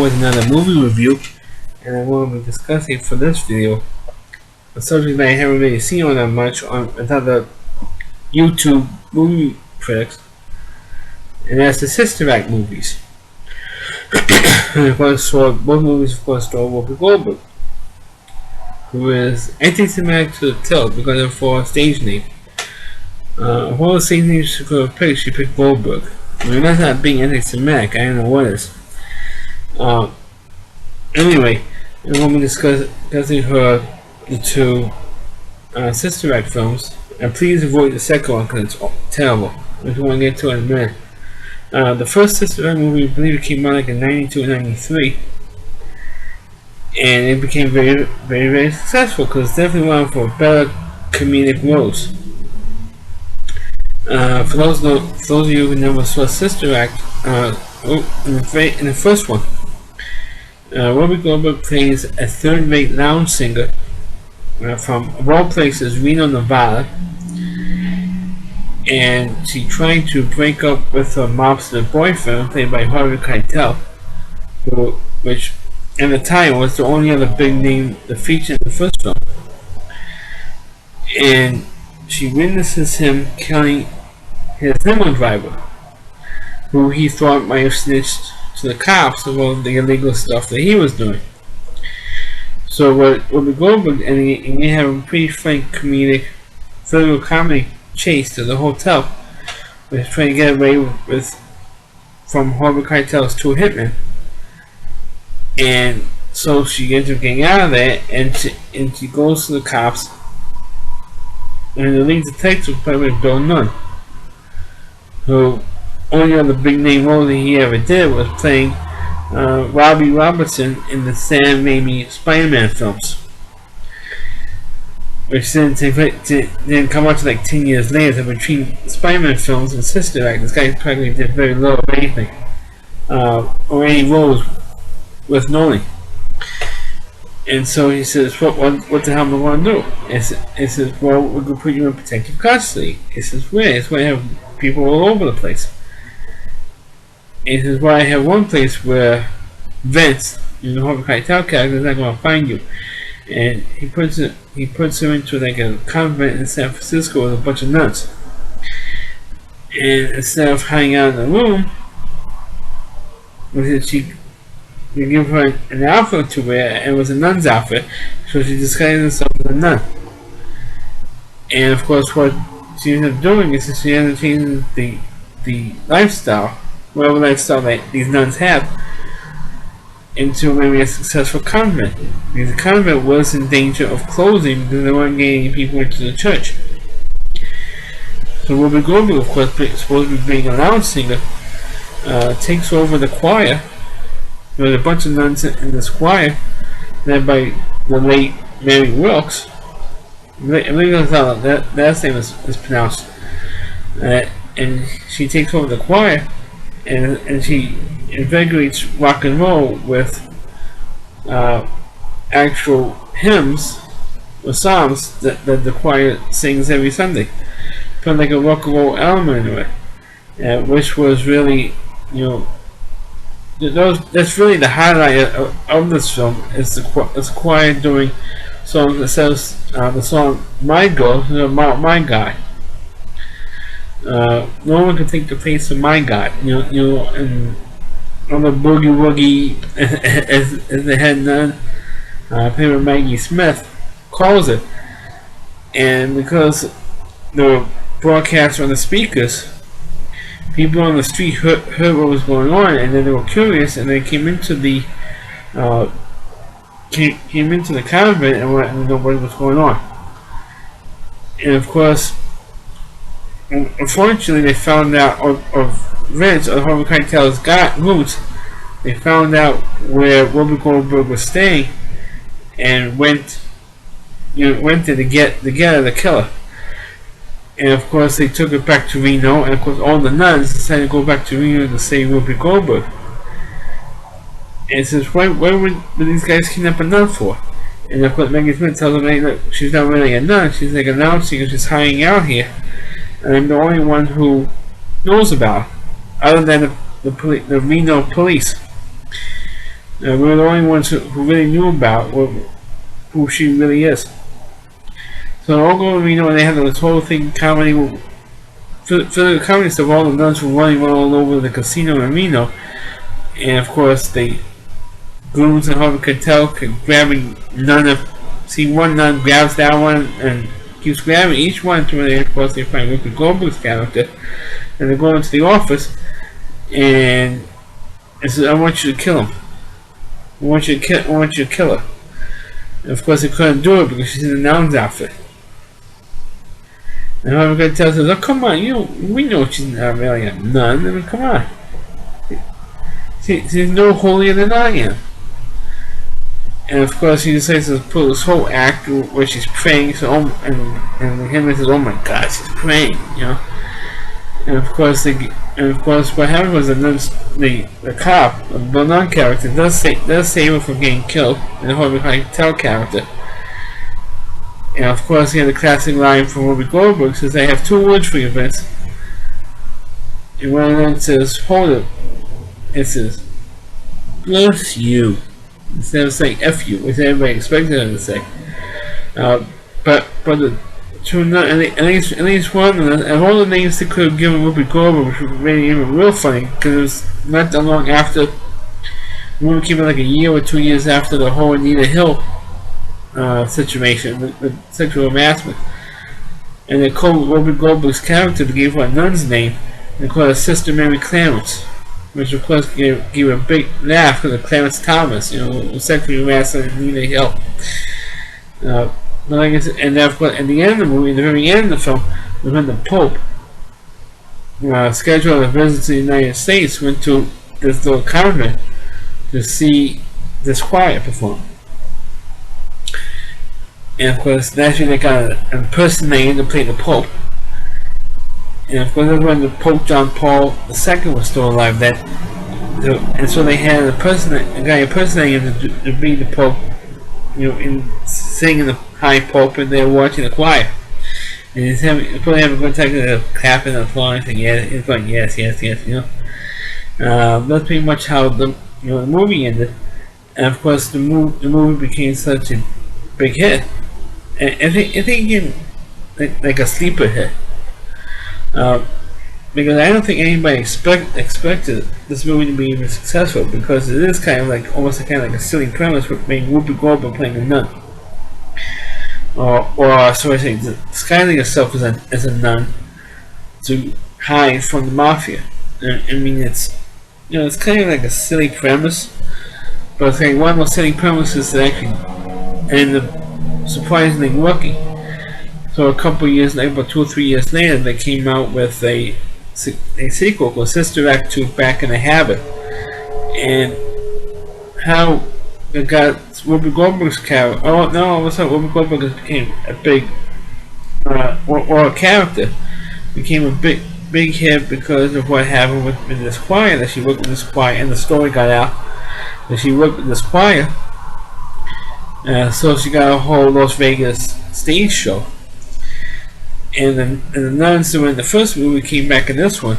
with another movie review, and I'm going to be discussing for this video a subject that I haven't really seen on that much with other YouTube movie critics, and that's the Sister Act movies. And of course, both movies, of course, star Whoopi Goldberg, who is anti-Semitic to the tilt because of her stage name. Of all the stage names she could have picked, she picked Goldberg. I mean, that's not being anti-Semitic, I don't know what is. Anyway, I'm going to be discussing the two Sister Act films, and please avoid the second one because it's terrible, which we want to get to in a minute. The first Sister Act movie, I believe it came out like in 92 and 93, and it became very, very, very successful because it's definitely one for better comedic roles. For those of you who never saw Sister Act, in the first one, Whoopi Goldberg plays a third-rate lounge singer from, of all places, Reno, Nevada, and she tried to break up with her mobster boyfriend, played by Harvey Keitel, which at the time was the only other big name to feature in the first film. And she witnesses him killing his limo driver, who he thought might have snitched to the cops about the illegal stuff that he was doing. So what Whoopi Goldberg and he have a pretty funny comedic, physical comedy chase to the hotel, which is trying to get away with from Harvey Keitel's two hitmen. And so she ends up getting out of there, and she goes to the cops, and the lead detective, played by Bill Nunn, who only other big name role that he ever did was playing Robbie Robertson in the Sam Raimi Spider-Man films, which didn't come out to like 10 years later. So between Spider-Man films and Sister Act, this guy practically did very little of anything, or any roles worth knowing. And so he says, what the hell am I going to do? He says, well, we're going to put you in protective custody. He says, where? It's where I have people all over the place. And he says, well, I have one place where Vince, the Harvey Keitel character, is not going to find you. And he puts her into like a convent in San Francisco with a bunch of nuns. And instead of hanging out in the room, they give her an outfit to wear, and it was a nun's outfit, so she disguised herself as a nun. And of course, what she ends up doing is she ends up changing the lifestyle, whatever lifestyle that these nuns have, into maybe a successful convent. Because the convent was in danger of closing because they weren't getting any people into the church. So Whoopi Goldberg, of course, supposed to be being a lounge singer, takes over the choir. There was a bunch of nuns in this choir, led by the late Mary Wilkes. I believe that's how that last name is pronounced. And she takes over the choir, and she invigorates rock and roll with actual hymns or psalms that the choir sings every Sunday. Put like a rock and roll element into it, which was really, that's really the highlight of this film, is the choir doing songs that says the song "My Girl" about my guy. No one can take the place of my guy. And on the boogie woogie, as the head nun, played by Maggie Smith, calls it. And because the broadcast on the speakers, people on the street heard what was going on, and then they were curious, and they came into the convent and wanted to know what was going on. And of course, unfortunately, they found out of Vince, or Harvey Keitel's roots. They found out where Whoopi Goldberg was staying, and went there to get the killer. And of course, they took it back to Reno, and of course, all the nuns decided to go back to Reno to save Whoopi Goldberg. And it says, why would these guys kidnap a nun for? And of course, Maggie Smith tells them, hey, look, she's not really a nun, she's like a nun singer, she's hiding out here, and I'm the only one who knows about her, other than the Reno police. We're the only ones who really knew about who she really is. So although we know they had this whole thing comedy, for the comedy stuff, all the nuns were running all over the casino in Reno, and of course the grooms and Harvey Keitel could grabbing none of. See, one nun grabs that one and keeps grabbing each one until they, of course, they find Whoopi Goldberg's character, and they go into the office and says, "I want you to kill him. I want you to kill her." And of course, they couldn't do it because she's in a nun's outfit. And Harvey Keitel says, "Oh, come on, we know she's not really a nun. I mean, come on. She's no holier than I am." And of course, he decides to pull this whole act where she's praying. So, and Henry says, "Oh my God, she's praying," And of course, what happened was the cop, the nun character, does save her from getting killed, and the Harvey Keitel character. And of course, he had the classic line from Whoopi Goldberg, says, "I have two words for you, Vince." And one of them says, "Hold it." It says, "Bless you," instead of saying "F you," which everybody expected her to say. But the two, at least one of all the names they could have given Whoopi Goldberg, which made it even real funny, because it was not that long after. The movie came out like a year or 2 years after the whole Anita Hill situation, the sexual harassment, and they called Whoopi Goldberg's character, they gave her a nun's name, and called her Sister Mary Clarence, which of course gave a big laugh because of Clarence Thomas, sexually harassing Anita Hill. But like I said, and of course, at the end of the movie, at the very end of the film, was when the Pope scheduled a visit to the United States, went to this little convent to see this choir perform. And of course, naturally they got an impersonator to play the Pope. And of course, that's when the Pope John Paul II was still alive then. And so they had a guy impersonating him to be the Pope, in singing the high pulpit. They were watching the choir. And he's probably having a good time clapping and applauding, and he's going, yes, that's pretty much how the movie ended. And of course, the movie became such a big hit. And I think it became like a sleeper hit. Because I don't think anybody expected this movie to be even successful, because it is kind of like almost like a silly premise with being Whoopi Goldberg playing a nun, or so I say, disguising herself as a nun to hide from the mafia. I mean, it's it's kind of like a silly premise, but it's like one of those silly premises that actually ended up surprisingly working. So a couple of years later, about 2 or 3 years later, they came out with a sequel called Sister Act 2, Back in the Habit. And how it got Whoopi Goldberg's character, all of a sudden Whoopi Goldberg became a big, or a character, became a big hit because of what happened with this choir, that she worked with this choir, and the story got out that she worked with this choir. So she got a whole Las Vegas stage show. And the nuns who were in the first movie came back in this one,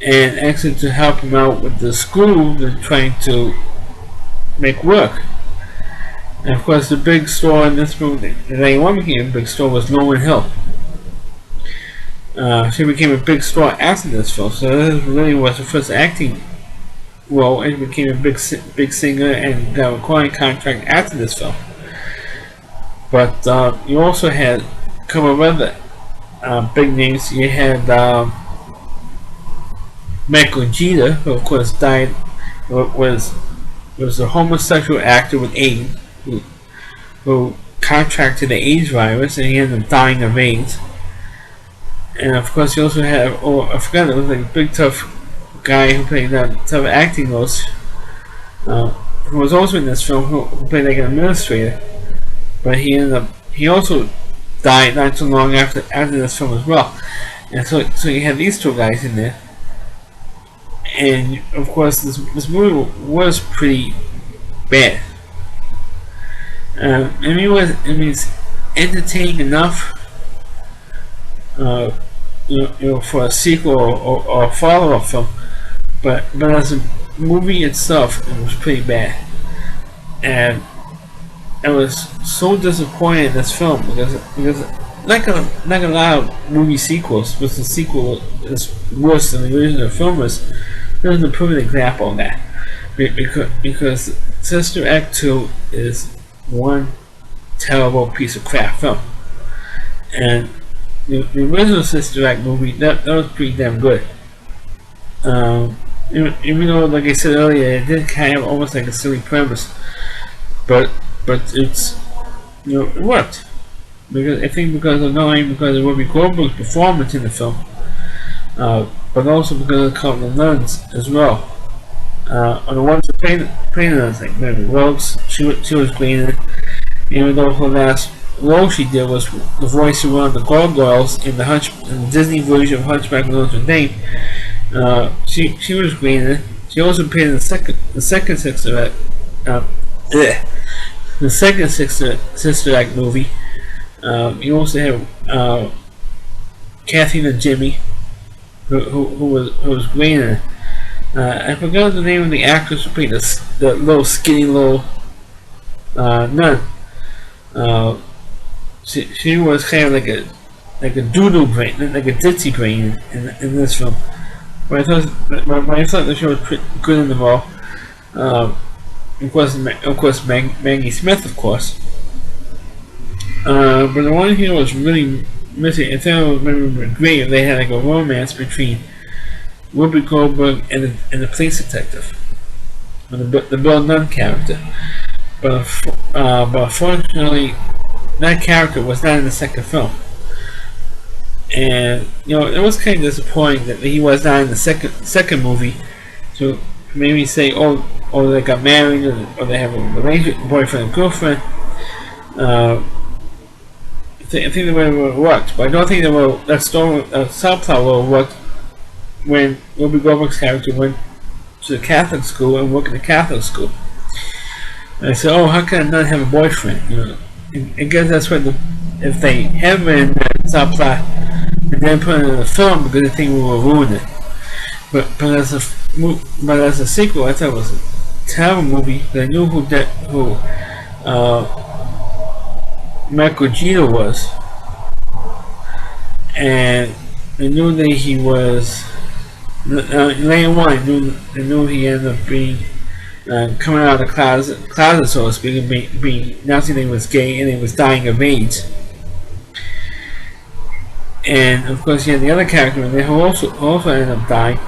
and actually to help him out with the school they're trying to make work. And of course, the big star in this movie that anyone became a big star was Lauren Hill. She became a big star after this film, so this really was her first acting role, and became a big singer and got a recording contract after this film. But you also had a couple of other big names. You had Michael Jeter, who of course died, was a homosexual actor with AIDS, who contracted the AIDS virus, and he ended up dying of AIDS. And of course, you also had, I forgot, it was like a big tough guy who played tough acting roles, who was also in this film, who played like an administrator, but he also died not too long after this film as well. And so you had these two guys in there, and of course this movie was pretty bad. I mean, it's entertaining enough, for a sequel or a follow-up film, but movie itself, it was pretty bad, and I was so disappointed in this film because like a lot of movie sequels, but the sequel is worse than the original film is. There's a perfect example of that because Sister Act 2 is one terrible piece of crap film, and the original Sister Act movie that was pretty damn good. Even though, like I said earlier, it did kind of almost like a silly premise, but it's it worked because I think because of not only because of Whoopi Goldberg's performance in the film, but also because of a couple of nuns as well. On the ones that played nuns, like Mary Rhodes, she was great in it. Even though her last role she did was the voice of one of the gargoyles in the Disney version of Hunchback of Notre Dame. She was great in it. She also played in the second Sister Act. The second Sister Act movie. You also have Kathy and Jimmy, who was great in it. I forgot the name of the actress who played the little skinny little nun. She was kind of like a doodle brain, like a ditzy brain in this film. But I thought the show was pretty good in them all. Of course, Maggie Smith, of course. But the one here was really missing. I thought it would be great if they had like a romance between Whoopi Goldberg and the police detective, and the Bill Nunn character. But unfortunately, that character was not in the second film. And it was kind of disappointing that he was not in the second movie. So maybe say, oh, they got married, or they have a relationship, boyfriend and girlfriend. I think the way it would have worked, but I don't think that story, subplot would have worked when Whoopi Goldberg's character went to the Catholic school and worked in the Catholic school. And I said, oh, how can a nun have a boyfriend? I guess that's what if they have been in the subplot and then put it in the film because they think we will ruin it. But as a sequel, I thought it was a terrible movie. I knew who Michael Gita was, and I knew that he was. Later on, I knew he ended up being coming out of the closet, so to speak, and being announcing that he was gay and he was dying of AIDS. And of course, you had the other character there who also ended up dying,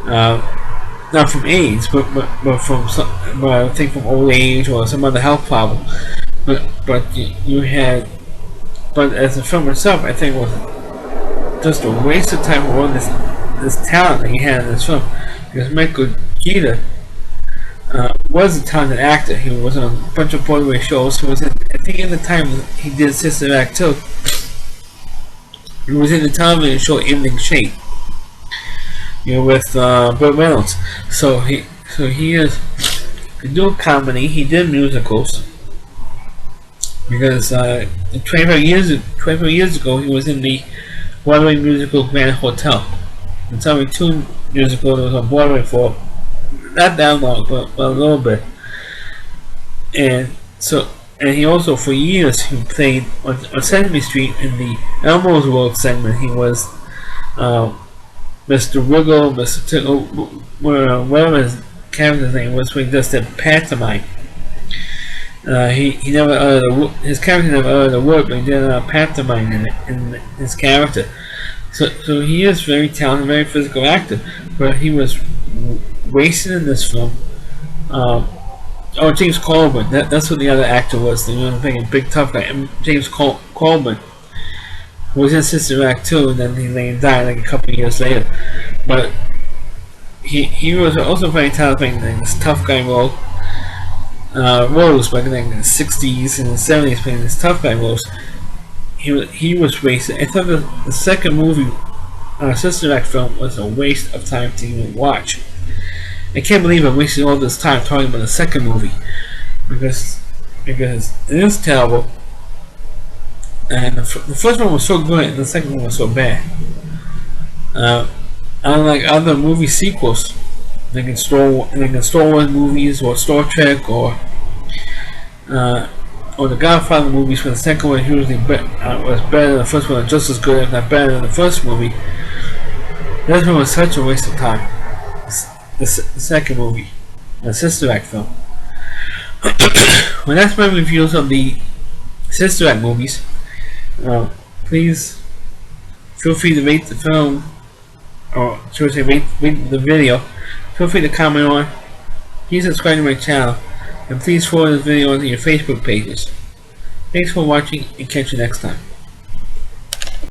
not from AIDS, but I think from old age or some other health problem. But you had, but as the film itself, I think it was just a waste of time for all this talent that he had in this film, because Michael Gita was a talented actor. He was on a bunch of Broadway shows. He was I think at the time he did Sister Act 2. He was in the television show Evening Shade, with Burt Reynolds. So he do comedy. He did musicals. Because 25 years ago, he was in the Broadway musical Grand Hotel. The Tommy 2 musical that was on Broadway for not that long, but a little bit. And he also, for years, he played on Sesame Street in the Elmo's World segment. He was Mr. Wiggle, Mr. Tickle, whatever his character's name was, when he just did pantomime. He never uttered his character never uttered a word, but he did pantomime in his character. So he is very talented, very physical actor, but he was wasted in this film. James Coleman, that's what the other actor was. I'm thinking big tough guy. James Coleman was in Sister Act 2, and then he lay and died like a couple of years later. But he was also very talented in this tough guy role. Roles back in the 60s and the 70s, playing this tough guy roles. He was wasted. I thought the second movie, Sister Act film, was a waste of time to even watch. I can't believe I wasted all this time talking about the second movie, because it is terrible. And the first one was so good, and the second one was so bad. Unlike other movie sequels Star Wars movies or Star Trek or the Godfather movies. For the second one, usually was better than the first one, just as good, if not better than the first movie. This one was such a waste of time. The second movie, the Sister Act film. Well, that's my reviews of the Sister Act movies. Please feel free to rate the film, or should I say rate the video. Feel free to comment on. Please subscribe to my channel, and please forward this video onto your Facebook pages. Thanks for watching, and catch you next time.